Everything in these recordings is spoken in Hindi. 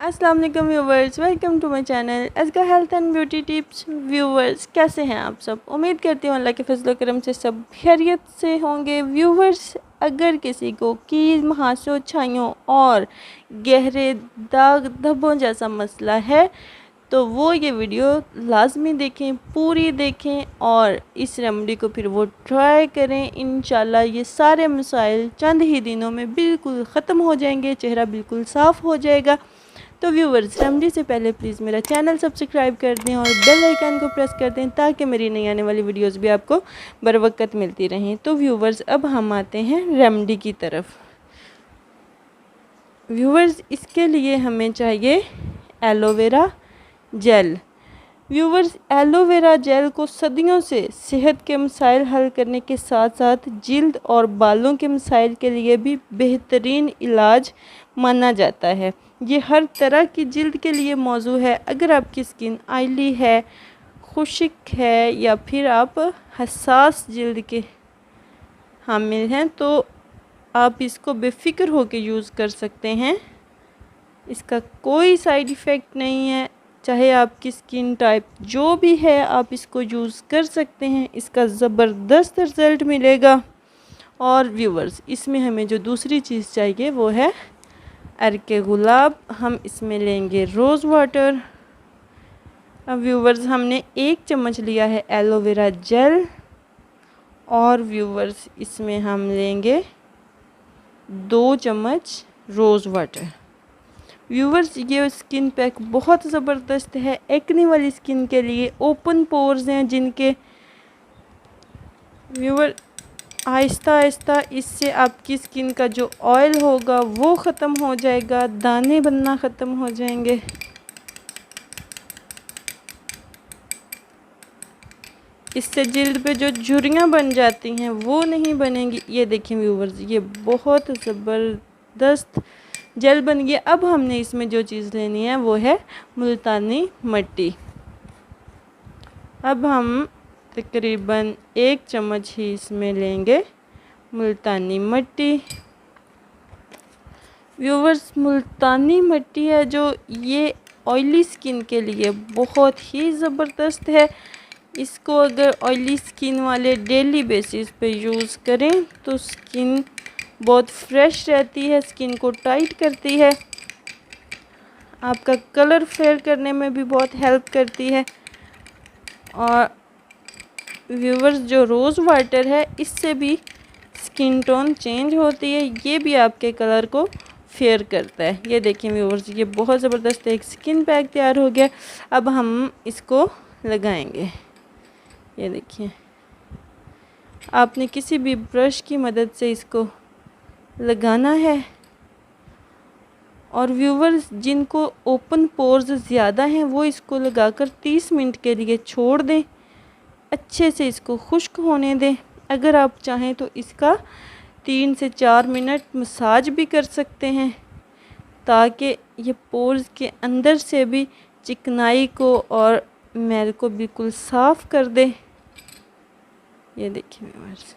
अस्सलाम वालेकुम viewers, welcome to my channel Azka health and beauty tips. Viewers, कैसे हैं आप सब? उम्मीद करती हूँ अल्लाह के फजल करम से सब खैरियत से होंगे। व्यूवर्स, अगर किसी को कील, मुहासों, छाइयों और गहरे दाग धब्बों जैसा मसला है तो वो ये वीडियो लाजमी देखें, पूरी देखें और इस रेमेडी को फिर वो ट्राई करें। इंशाल्लाह ये सारे मसाइल चंद ही दिनों में बिल्कुल ख़त्म हो जाएंगे, चेहरा बिल्कुल साफ़ हो जाएगा। तो व्यूवर्स, रेमेडी से पहले प्लीज़ मेरा चैनल सब्सक्राइब कर दें और बेल आइकन को प्रेस कर दें ताकि मेरी नई आने वाली वीडियोस भी आपको बर वक्त मिलती रहें। तो व्यूवर्स, अब हम आते हैं रेमेडी की तरफ। व्यूवर्स, इसके लिए हमें चाहिए aloe vera gel. Viewers, aloe vera gel को सदियों से सेहत के मसाइल हल करने के साथ साथ जिल्द और बालों के मसाइल के लिए भी बेहतरीन इलाज माना जाता है। ये हर तरह की जिल्द के लिए मौजू है। अगर आपकी स्किन ऑयली है, खुश्क है या फिर आप हसास जिल्द के हामिल हैं तो आप इसको बेफिक्र होकर यूज़ कर सकते हैं। इसका कोई साइड इफ़ेक्ट नहीं है। चाहे आपकी स्किन टाइप जो भी है, आप इसको यूज़ कर सकते हैं। इसका ज़बरदस्त रिज़ल्ट मिलेगा। और व्यूवर्स, इसमें हमें जो दूसरी चीज़ चाहिए वो है अर्के गुलाब। हम इसमें लेंगे रोज़ वाटर। अब व्यूवर्स, हमने 1 चम्मच लिया है एलोवेरा जेल और व्यूवर्स इसमें हम लेंगे 2 चम्मच रोज़ वाटर। व्यूवर्स, ये स्किन पैक बहुत ज़बरदस्त है एक्ने वाली स्किन के लिए। ओपन पोर्स हैं जिनके, व्यूवर आहिस्ता आहिस्ता इससे आपकी स्किन का जो ऑयल होगा वो ख़त्म हो जाएगा, दाने बनना ख़त्म हो जाएंगे। इससे जिल्द पे जो झुर्रियाँ बन जाती हैं वो नहीं बनेंगी। ये देखिए व्यूवर्स, ये बहुत ज़बरदस्त जेल बन गया। अब हमने इसमें जो चीज़ लेनी है वो है मुल्तानी मिट्टी। अब हम तकरीबन 1 चम्मच ही इसमें लेंगे मुल्तानी मिट्टी। व्यूवर्स, मुल्तानी मिट्टी है जो ये ऑयली स्किन के लिए बहुत ही ज़बरदस्त है। इसको अगर ऑयली स्किन वाले डेली बेसिस पे यूज़ करें तो स्किन बहुत फ्रेश रहती है, स्किन को टाइट करती है, आपका कलर फेयर करने में भी बहुत हेल्प करती है। और व्यूवर्स, जो रोज़ वाटर है इससे भी स्किन टोन चेंज होती है, ये भी आपके कलर को फेयर करता है। ये देखिए व्यूवर्स, ये बहुत ज़बरदस्त एक स्किन पैक तैयार हो गया। अब हम इसको लगाएंगे। ये देखिए, आपने किसी भी ब्रश की मदद से इसको लगाना है। और व्यूवर्स, जिनको ओपन पोर्स ज़्यादा हैं वो इसको लगाकर 30 मिनट के लिए छोड़ दें, अच्छे से इसको खुश्क होने दें। अगर आप चाहें तो इसका 3 से 4 मिनट मसाज भी कर सकते हैं ताकि ये पोर्स के अंदर से भी चिकनाई को और मैल को बिल्कुल साफ़ कर दे। ये देखिए व्यूअर्स,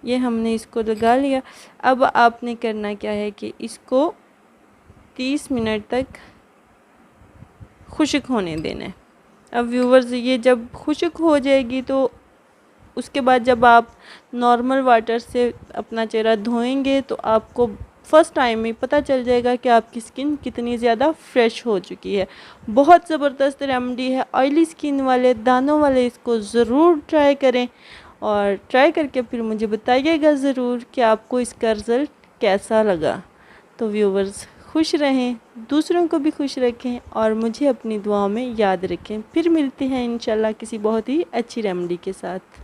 ये हमने इसको लगा लिया। अब आपने करना क्या है कि इसको 30 मिनट तक खुश्क होने देना है। अब व्यूवर्स, ये जब खुश्क हो जाएगी तो उसके बाद जब आप नॉर्मल वाटर से अपना चेहरा धोएंगे तो आपको फ़र्स्ट टाइम में पता चल जाएगा कि आपकी स्किन कितनी ज़्यादा फ्रेश हो चुकी है। बहुत ज़बरदस्त रेमेडी है। ऑयली स्किन वाले, दानों वाले इसको ज़रूर ट्राई करें और ट्राई करके फिर मुझे बताइएगा ज़रूर कि आपको इसका रिज़ल्ट कैसा लगा। तो व्यूवर्स, खुश रहें, दूसरों को भी खुश रखें और मुझे अपनी दुआओं में याद रखें। फिर मिलते हैं इंशाल्लाह किसी बहुत ही अच्छी रेमेडी के साथ।